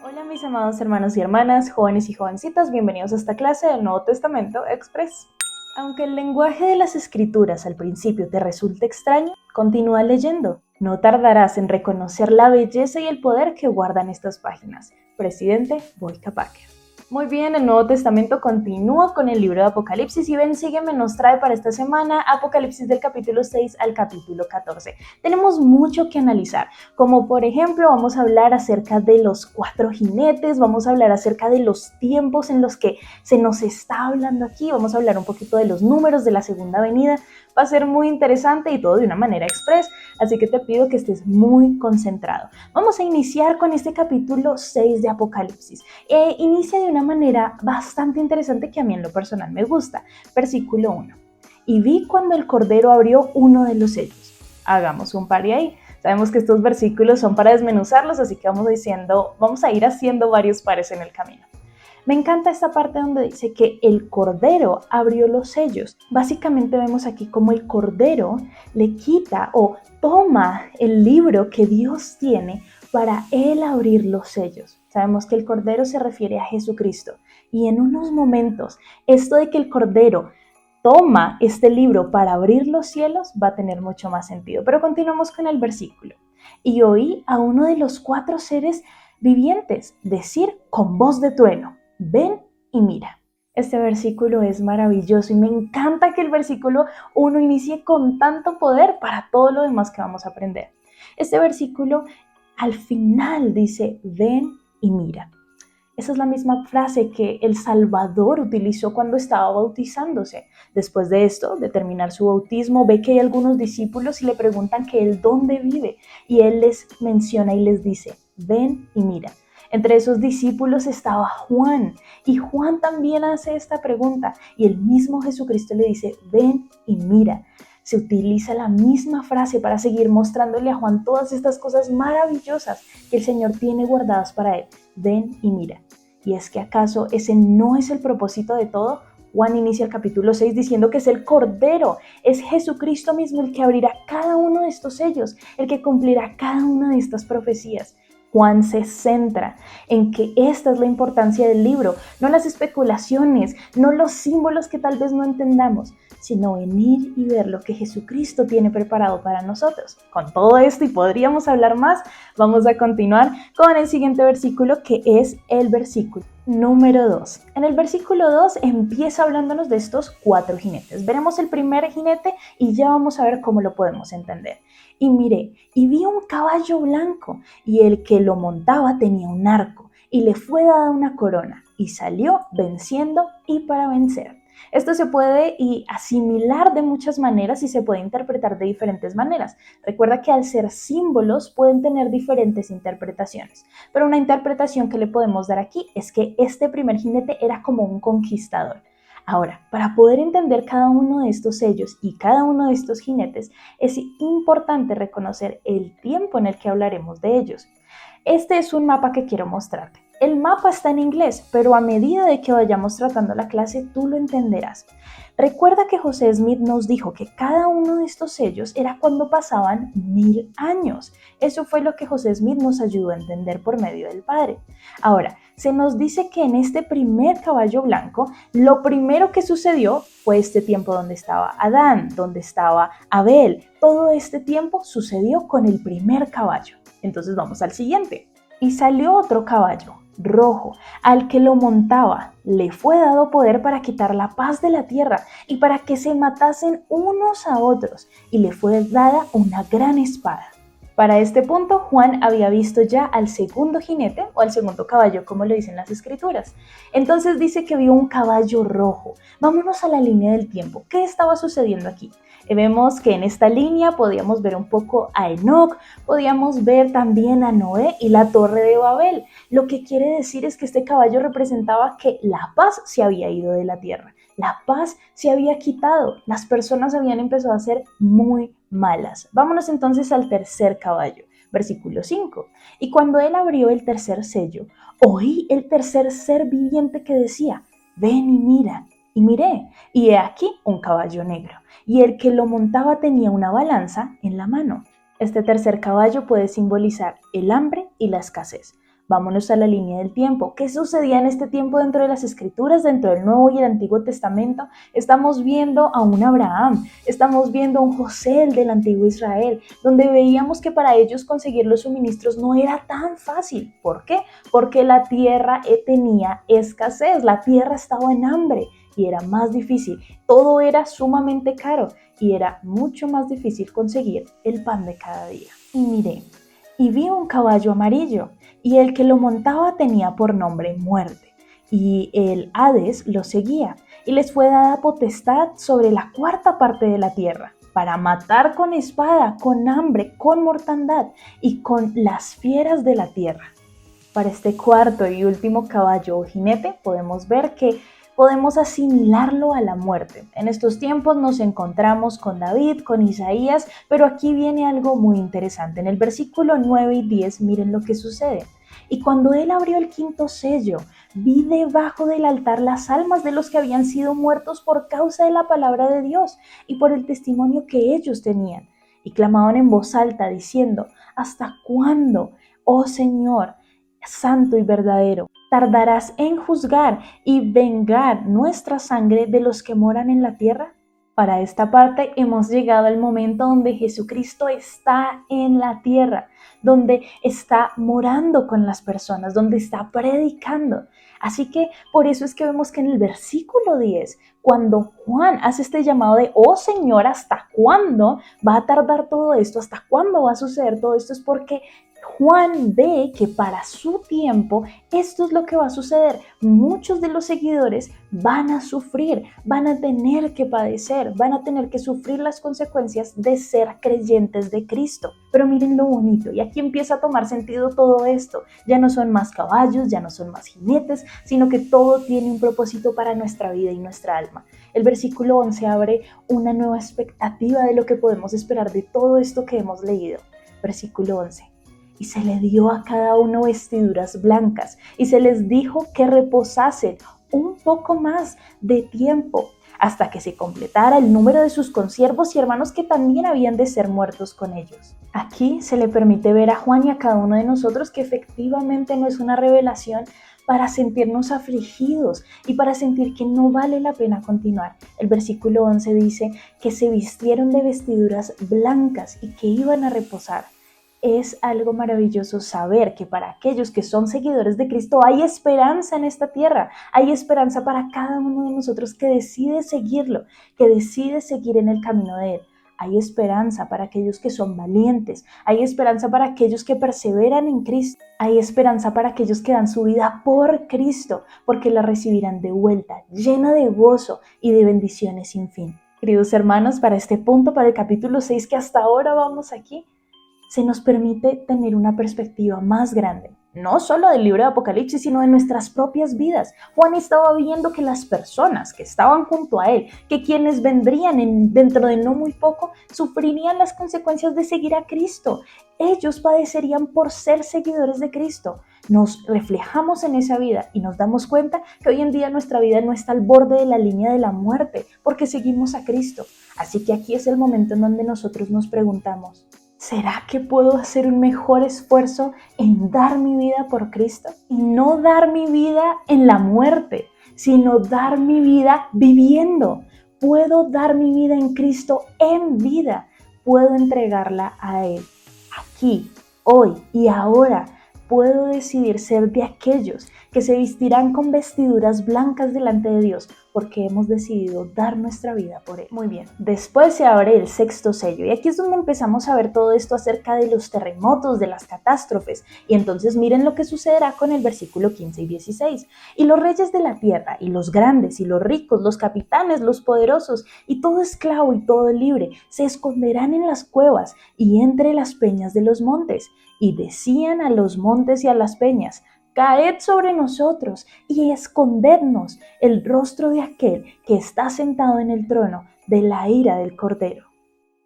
Hola mis amados hermanos y hermanas, jóvenes y jovencitas, bienvenidos a esta clase del Nuevo Testamento Express. Aunque el lenguaje de las escrituras al principio te resulte extraño, continúa leyendo. No tardarás en reconocer la belleza y el poder que guardan estas páginas. Presidente Boyka Packer. Muy bien, el Nuevo Testamento continúa con el libro de Apocalipsis y ven, sígueme, nos trae para esta semana Apocalipsis del capítulo 6 al capítulo 14. Tenemos mucho que analizar, como por ejemplo vamos a hablar acerca de los 4 jinetes, vamos a hablar acerca de los tiempos en los que se nos está hablando aquí, vamos a hablar un poquito de los números de la segunda venida. Va a ser muy interesante y todo de una manera express, así que te pido que estés muy concentrado. Vamos a iniciar con este capítulo 6 de Apocalipsis. Inicia de una manera bastante interesante que a mí en lo personal me gusta. Versículo 1. Y vi cuando el Cordero abrió uno de los sellos. Hagamos un par de ahí. Sabemos que estos versículos son para desmenuzarlos, así que vamos a ir haciendo varios pares en el camino. Me encanta esta parte donde dice que el Cordero abrió los sellos. Básicamente vemos aquí cómo el Cordero le quita o toma el libro que Dios tiene para él abrir los sellos. Sabemos que el Cordero se refiere a Jesucristo. Y en unos momentos, esto de que el Cordero toma este libro para abrir los cielos va a tener mucho más sentido. Pero continuamos con el versículo. Y oí a uno de los 4 seres vivientes decir con voz de trueno: ven y mira. Este versículo es maravilloso y me encanta que el versículo 1 inicie con tanto poder para todo lo demás que vamos a aprender. Este versículo al final dice: ven y mira. Esa es la misma frase que el Salvador utilizó cuando estaba bautizándose. Después de esto, de terminar su bautismo, ve que hay algunos discípulos y le preguntan que él dónde vive. Y él les menciona y les dice: ven y mira. Entre esos discípulos estaba Juan, y Juan también hace esta pregunta, y el mismo Jesucristo le dice: ven y mira. Se utiliza la misma frase para seguir mostrándole a Juan todas estas cosas maravillosas que el Señor tiene guardadas para él. Ven y mira. ¿Y es que acaso ese no es el propósito de todo? Juan inicia el capítulo 6 diciendo que es el Cordero, es Jesucristo mismo el que abrirá cada uno de estos sellos, el que cumplirá cada una de estas profecías. Juan se centra en que esta es la importancia del libro, no las especulaciones, no los símbolos que tal vez no entendamos, sino venir y ver lo que Jesucristo tiene preparado para nosotros. Con todo esto, y podríamos hablar más, vamos a continuar con el siguiente versículo, que es el versículo número 2. En el versículo 2 empieza hablándonos de estos 4 jinetes. Veremos el primer jinete y ya vamos a ver cómo lo podemos entender. Y miré, y vi un caballo blanco, y el que lo montaba tenía un arco, y le fue dada una corona, y salió venciendo y para vencer. Esto se puede asimilar de muchas maneras y se puede interpretar de diferentes maneras. Recuerda que al ser símbolos pueden tener diferentes interpretaciones, pero una interpretación que le podemos dar aquí es que este primer jinete era como un conquistador. Ahora, para poder entender cada uno de estos sellos y cada uno de estos jinetes, es importante reconocer el tiempo en el que hablaremos de ellos. Este es un mapa que quiero mostrarte. El mapa está en inglés, pero a medida de que vayamos tratando la clase, tú lo entenderás. Recuerda que José Smith nos dijo que cada uno de estos sellos era cuando pasaban 1000 años. Eso fue lo que José Smith nos ayudó a entender por medio del Padre. Ahora, se nos dice que en este primer caballo blanco, lo primero que sucedió fue este tiempo donde estaba Adán, donde estaba Abel. Todo este tiempo sucedió con el primer caballo. Entonces vamos al siguiente. Y salió otro caballo, rojo, al que lo montaba le fue dado poder para quitar la paz de la tierra y para que se matasen unos a otros, y le fue dada una gran espada. Para este punto, Juan había visto ya al segundo jinete o al segundo caballo, como lo dicen las escrituras. Entonces dice que vio un caballo rojo. Vámonos a la línea del tiempo. ¿Qué estaba sucediendo aquí? Vemos que en esta línea podíamos ver un poco a Enoc, podíamos ver también a Noé y la torre de Babel. Lo que quiere decir es que este caballo representaba que la paz se había ido de la tierra. La paz se había quitado, las personas habían empezado a ser muy malas. Vámonos entonces al tercer caballo, versículo 5. Y cuando él abrió el tercer sello, oí el tercer ser viviente que decía: ven y mira. Y miré, y he aquí un caballo negro, y el que lo montaba tenía una balanza en la mano. Este tercer caballo puede simbolizar el hambre y la escasez. Vámonos a la línea del tiempo. ¿Qué sucedía en este tiempo dentro de las Escrituras, dentro del Nuevo y el Antiguo Testamento? Estamos viendo a un Abraham, estamos viendo a un José, el del Antiguo Israel, donde veíamos que para ellos conseguir los suministros no era tan fácil. ¿Por qué? Porque la tierra tenía escasez, la tierra estaba en hambre y era más difícil. Todo era sumamente caro y era mucho más difícil conseguir el pan de cada día. Y miré, y vi un caballo amarillo, y el que lo montaba tenía por nombre Muerte, y el Hades lo seguía, y les fue dada potestad sobre la cuarta parte de la tierra, para matar con espada, con hambre, con mortandad, y con las fieras de la tierra. Para este cuarto y último caballo o jinete podemos ver que podemos asimilarlo a la muerte. En estos tiempos nos encontramos con David, con Isaías, pero aquí viene algo muy interesante. En el versículo 9 y 10, miren lo que sucede. Y cuando él abrió el quinto sello, vi debajo del altar las almas de los que habían sido muertos por causa de la palabra de Dios y por el testimonio que ellos tenían. Y clamaban en voz alta diciendo, ¿hasta cuándo, oh Señor, santo y verdadero, tardarás en juzgar y vengar nuestra sangre de los que moran en la tierra? Para esta parte hemos llegado al momento donde Jesucristo está en la tierra, donde está morando con las personas, donde está predicando. Así que por eso es que vemos que en el versículo 10, cuando Juan hace este llamado de, oh Señor, ¿hasta cuándo va a tardar todo esto? ¿Hasta cuándo va a suceder todo esto? Es porque Juan ve que para su tiempo esto es lo que va a suceder. Muchos de los seguidores van a sufrir, van a tener que padecer, van a tener que sufrir las consecuencias de ser creyentes de Cristo. Pero miren lo bonito, y aquí empieza a tomar sentido todo esto. Ya no son más caballos, ya no son más jinetes, sino que todo tiene un propósito para nuestra vida y nuestra alma. El versículo 11 abre una nueva expectativa de lo que podemos esperar de todo esto que hemos leído. Versículo 11. Y se le dio a cada uno vestiduras blancas, y se les dijo que reposasen un poco más de tiempo, hasta que se completara el número de sus consiervos y hermanos que también habían de ser muertos con ellos. Aquí se le permite ver a Juan y a cada uno de nosotros que efectivamente no es una revelación para sentirnos afligidos y para sentir que no vale la pena continuar. El versículo 11 dice que se vistieron de vestiduras blancas y que iban a reposar. Es algo maravilloso saber que para aquellos que son seguidores de Cristo hay esperanza en esta tierra, hay esperanza para cada uno de nosotros que decide seguirlo, que decide seguir en el camino de Él. Hay esperanza para aquellos que son valientes, hay esperanza para aquellos que perseveran en Cristo, hay esperanza para aquellos que dan su vida por Cristo, porque la recibirán de vuelta, llena de gozo y de bendiciones sin fin. Queridos hermanos, para este punto, para el capítulo 6 que hasta ahora vamos aquí, se nos permite tener una perspectiva más grande, no solo del libro de Apocalipsis, sino de nuestras propias vidas. Juan estaba viendo que las personas que estaban junto a él, que quienes vendrían dentro de no muy poco, sufrirían las consecuencias de seguir a Cristo. Ellos padecerían por ser seguidores de Cristo. Nos reflejamos en esa vida y nos damos cuenta que hoy en día nuestra vida no está al borde de la línea de la muerte, porque seguimos a Cristo. Así que aquí es el momento en donde nosotros nos preguntamos, ¿será que puedo hacer un mejor esfuerzo en dar mi vida por Cristo? Y no dar mi vida en la muerte, sino dar mi vida viviendo. Puedo dar mi vida en Cristo en vida. Puedo entregarla a Él. Aquí, hoy y ahora, puedo decidir ser de aquellos que se vestirán con vestiduras blancas delante de Dios, porque hemos decidido dar nuestra vida por Él. Muy bien, después se abre el sexto sello, y aquí es donde empezamos a ver todo esto acerca de los terremotos, de las catástrofes, y entonces miren lo que sucederá con el versículo 15 y 16. Y los reyes de la tierra, y los grandes, y los ricos, los capitanes, los poderosos, y todo esclavo y todo libre, se esconderán en las cuevas y entre las peñas de los montes, y decían a los montes y a las peñas, caed sobre nosotros y escondednos el rostro de aquel que está sentado en el trono de la ira del Cordero.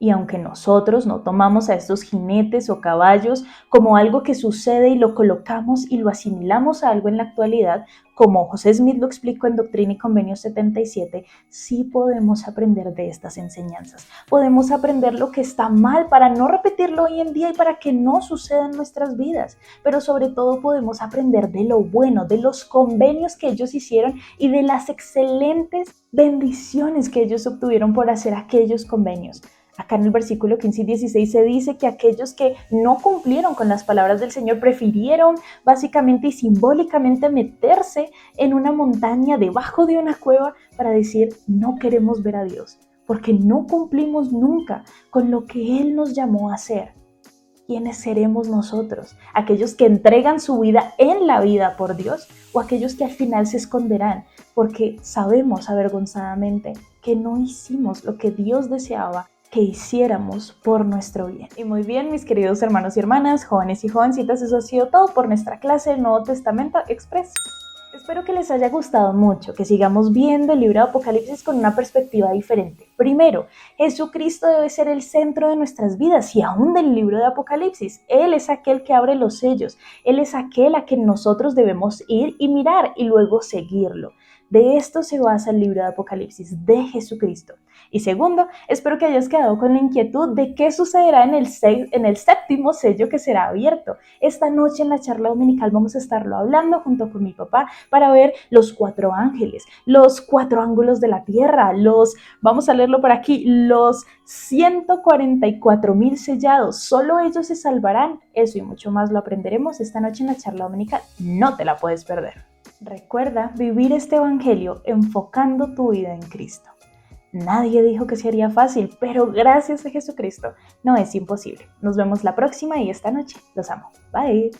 Y aunque nosotros no tomamos a estos jinetes o caballos como algo que sucede y lo colocamos y lo asimilamos a algo en la actualidad, como José Smith lo explicó en Doctrina y Convenios 77, sí podemos aprender de estas enseñanzas. Podemos aprender lo que está mal para no repetirlo hoy en día y para que no suceda en nuestras vidas. Pero sobre todo podemos aprender de lo bueno, de los convenios que ellos hicieron y de las excelentes bendiciones que ellos obtuvieron por hacer aquellos convenios. Acá en el versículo 15 y 16 se dice que aquellos que no cumplieron con las palabras del Señor prefirieron básicamente y simbólicamente meterse en una montaña debajo de una cueva para decir no queremos ver a Dios, porque no cumplimos nunca con lo que Él nos llamó a hacer. ¿Quiénes seremos nosotros? ¿Aquellos que entregan su vida en la vida por Dios o aquellos que al final se esconderán porque sabemos avergonzadamente que no hicimos lo que Dios deseaba que hiciéramos por nuestro bien? Y muy bien, mis queridos hermanos y hermanas, jóvenes y jovencitas, eso ha sido todo por nuestra clase del Nuevo Testamento Express. Espero que les haya gustado mucho, que sigamos viendo el libro de Apocalipsis con una perspectiva diferente. Primero, Jesucristo debe ser el centro de nuestras vidas y aún del libro de Apocalipsis. Él es aquel que abre los sellos, Él es aquel a quien nosotros debemos ir y mirar y luego seguirlo. De esto se basa el libro de Apocalipsis, de Jesucristo. Y segundo, espero que hayas quedado con la inquietud de qué sucederá en el séptimo sello que será abierto. Esta noche en la charla dominical vamos a estarlo hablando junto con mi papá para ver los 4 ángeles, los 4 ángulos de la tierra, vamos a leerlo por aquí, los 144,000 sellados. Solo ellos se salvarán. Eso y mucho más lo aprenderemos esta noche en la charla dominical. No te la puedes perder. Recuerda vivir este evangelio enfocando tu vida en Cristo. Nadie dijo que sería fácil, pero gracias a Jesucristo no es imposible. Nos vemos la próxima y esta noche. Los amo. Bye.